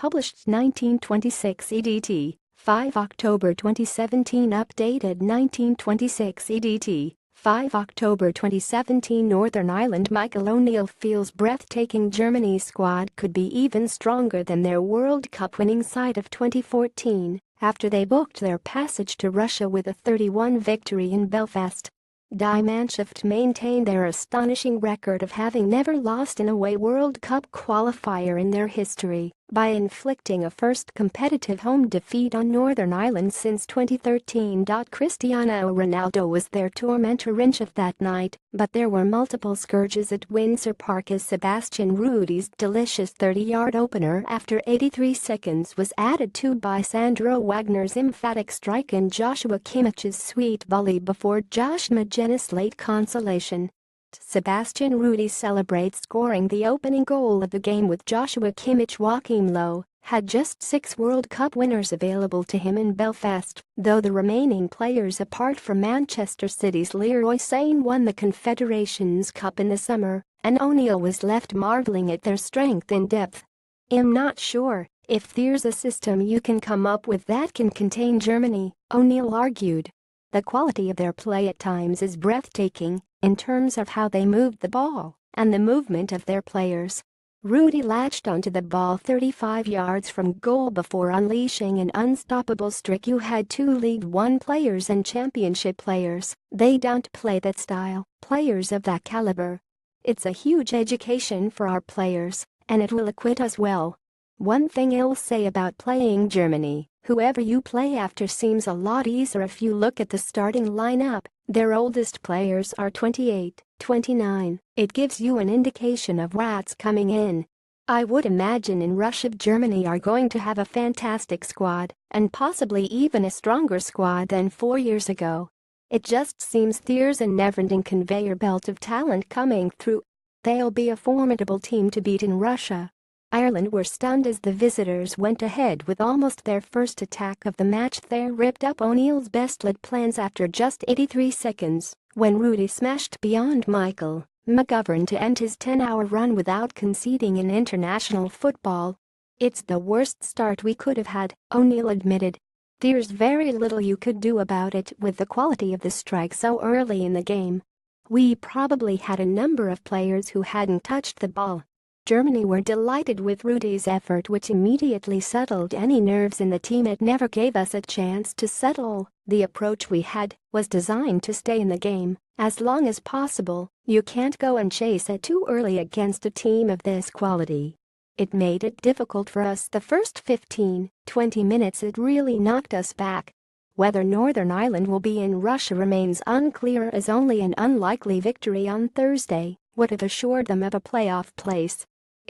published 1926 EDT, 5 October 2017 updated 1926 EDT, 5 October 2017 Northern Ireland Michael ONeill feels breathtaking Germany's squad could be even stronger than their World Cup winning side of 2014 after they booked their passage to Russia with a 3-1 victory in Belfast. Die Mannschaft maintained their astonishing record of having never lost an away World Cup qualifier in their history by inflicting a first competitive home defeat on Northern Ireland since 2013. Cristiano Ronaldo was their tormentorinchief that night, but there were multiple scourges at Windsor Park as Sebastian Rudy's delicious 30-yard opener after 83 seconds was added to by Sandro Wagners' emphatic strike and Joshua Kimmichs' sweet volley before Josh Magennis' late consolation. Sebastian Rudy celebrates scoring the opening goal of the game with Joshua KimmichJoachim Low, had just 6 World Cup winners available to him in Belfast, though the remaining players apart from Manchester Citys Leroy Sane won the Confederations Cup in the summer, and ONeill was left marveling at their strength in depth. "I'm not sure if there's a system you can come up with that can contain Germany," ONeill argued. "The quality of their play at times is breathtaking in terms of how they moved the ball and the movement of their players." Rudy latched onto the ball 35 yards from goal before unleashing an unstoppable streak. "You had 2 League One players and championship players. They don't play that style, players of that caliber. It's a huge education for our players, and it will equip us well. One thing I'll say about playing Germany, whoever you play after seems a lot easier if you look at the starting lineup. Their oldest players are 28, 29. It gives you an indication of what's coming in. I would imagine in Russia Germany are going to have a fantastic squad, and possibly even a stronger squad than 4 years ago. It just seems there's a never-ending conveyor belt of talent coming through. They'll be a formidable team to beat in Russia." Ireland were stunned as the visitors went ahead with almost their first attack of the match. They ripped up ONeill's best-laid plans after just 83 seconds when Rudy smashed beyond Michael McGovern to end his 10-hour run without conceding in international football. "It's the worst start we could have had," ONeill admitted. "There's very little you could do about it with the quality of the strike so early in the game. We probably had a number of players who hadn't touched the ball." Germany were delighted with Rudy's effort, which immediately settled any nerves in the team. "It never gave us a chance to settle. The approach we had was designed to stay in the game as long as possible. You can't go and chase it too early against a team of this quality. It made it difficult for us the first 15, 20 minutes. It really knocked us back." Whether Northern Ireland will be in Russia remains unclear, as only an unlikely victory on Thursday would have assured them of a playoff place.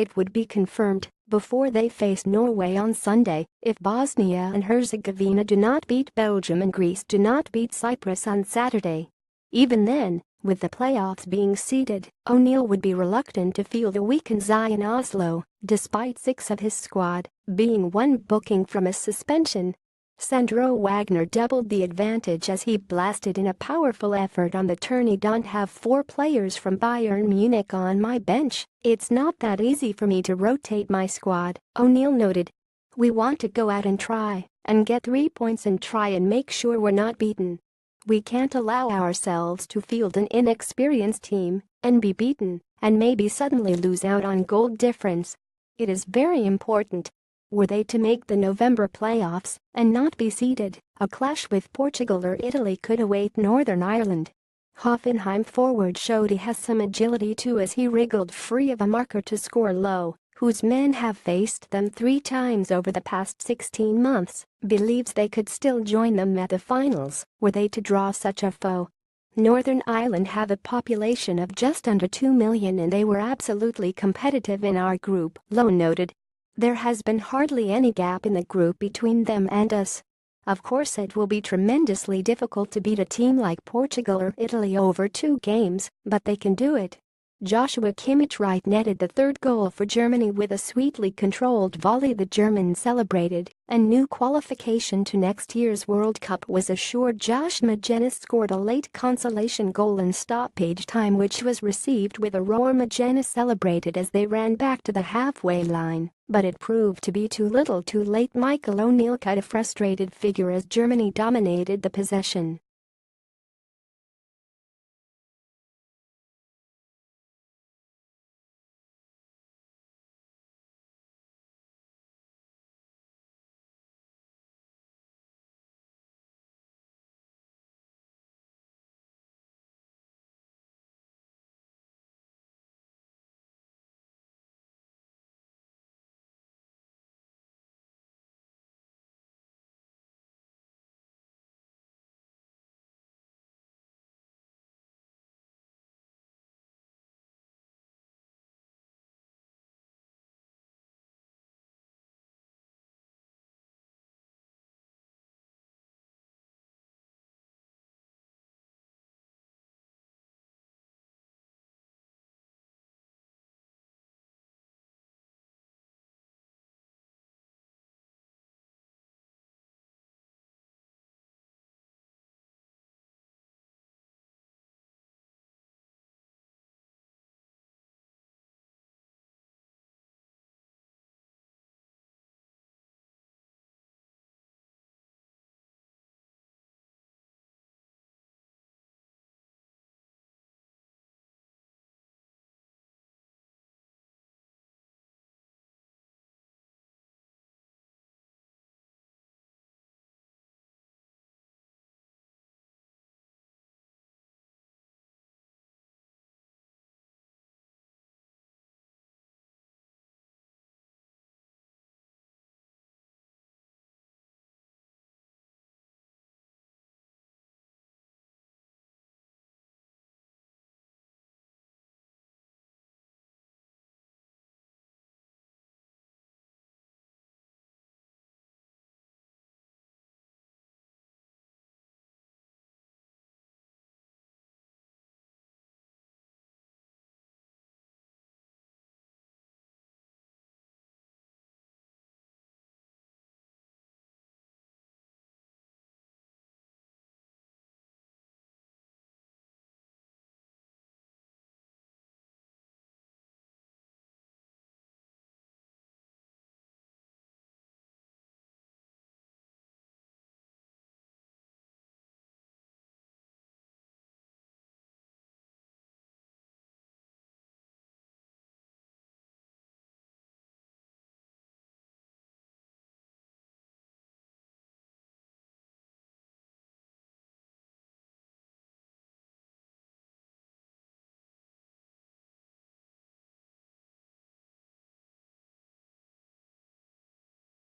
It would be confirmed before they face Norway on Sunday if Bosnia and Herzegovina do not beat Belgium and Greece do not beat Cyprus on Saturday. Even then, with the playoffs being seeded, ONeill would be reluctant to field a weakened side in Oslo, despite 6 of his squad being 1 booking from a suspension. Sandro Wagners doubled the advantage as he blasted in a powerful effort on the turn. "I don't have 4 players from Bayern Munich on my bench. It's not that easy for me to rotate my squad," ONeill noted. "We want to go out and try and get 3 points and try and make sure we're not beaten. We can't allow ourselves to field an inexperienced team and be beaten and maybe suddenly lose out on goal difference. It is very important. Were they to make the November playoffs and not be seeded, a clash with Portugal or Italy could await Northern Ireland." Hoffenheim forward showed he has some agility too as he wriggled free of a marker to score. Low, whose men have faced them 3 times over the past 16 months, believes they could still join them at the finals were they to draw such a foe. "Northern Ireland have a population of just under 2 million and they were absolutely competitive in our group," Low noted. "There has been hardly any gap in the group between them and us. Of course it will be tremendously difficult to beat a team like Portugal or Italy over 2 games, but they can do it. Joshua Kimmichs right-netted the third goal for Germany with a sweetly controlled volley. The Germans celebrated. A new qualification to next year's World Cup was assured. Josh Magennis scored a late consolation goal in stoppage time, which was received with a roar. Magennis celebrated as they ran back to the halfway line, but it proved to be too little too late. Michael ONeill cut a frustrated figure as Germany dominated the possession.